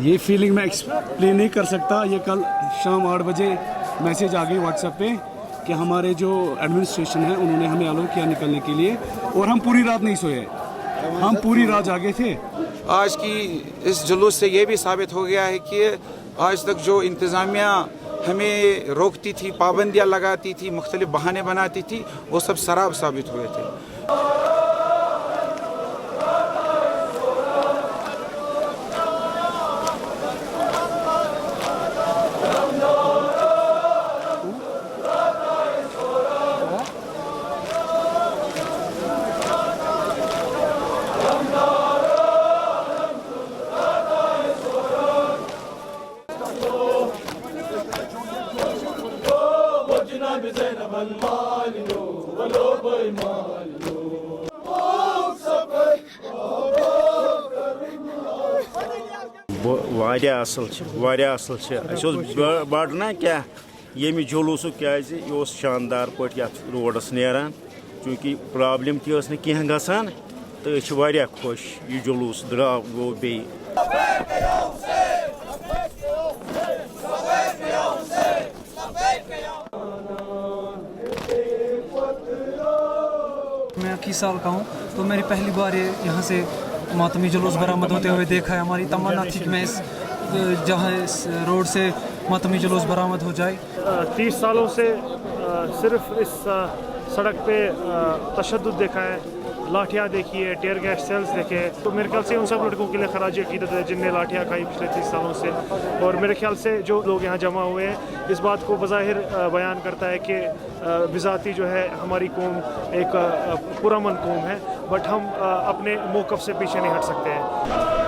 یہ فیلنگ میں ایکسپلین نہیں کر سکتا. یہ کل شام 8 بجے میسیج آ گئی واٹس ایپ پہ کہ ہمارے جو ایڈمنسٹریشن ہے انہوں نے ہمیں الاؤ کیا نکلنے کے لیے, اور ہم پوری رات نہیں سوئے, ہم پوری رات جاگے تھے. آج کی اس جلوس سے یہ بھی ثابت ہو گیا ہے کہ آج تک جو انتظامیہ ہمیں روکتی تھی, پابندیاں لگاتی تھی, مختلف بہانے بناتی تھی, وہ سب سراب ثابت ہوئے تھے. واریاہ اصل بڑ نا کیا ییٚمہِ جلوٗسُک کیازِ یہِ اوس شاندار پٲٹھۍ یَتھ روڈس نیران, چوٗنٛکہِ پرابلِم تہِ ٲس نہٕ کینٛہہ گژھان تہٕ أسۍ چھِ واریاہ خۄش یہِ جلوٗس درٛاو گوٚو بیٚیہِ. میں 21 سال کا ہوں, تو میری پہلی بار یہاں سے ماتمی جلوس برآمد ہوتے ہوئے دیکھا ہے. ہماری تمنا تھی کہ میں جہاں اس روڈ سے ماتمی جلوس برآمد ہو جائے. 30 سالوں سے صرف اس سڑک پہ تشدد دیکھا ہے, لاٹھیاں دیکھی ہے, ٹیئر گیس سیلز دیکھے, تو میرے خیال سے ان سب لڑکوں کے لیے خراج عقیدت ہے جن نے لاٹھیاں کھائی پچھلے 30 سالوں سے. اور میرے خیال سے جو لوگ یہاں جمع ہوئے ہیں اس بات کو بظاہر بیان کرتا ہے کہ بذاتی جو ہے ہماری قوم ایک پرامن قوم ہے, بٹ ہم اپنے موقف سے پیچھے نہیں ہٹ سکتے ہیں.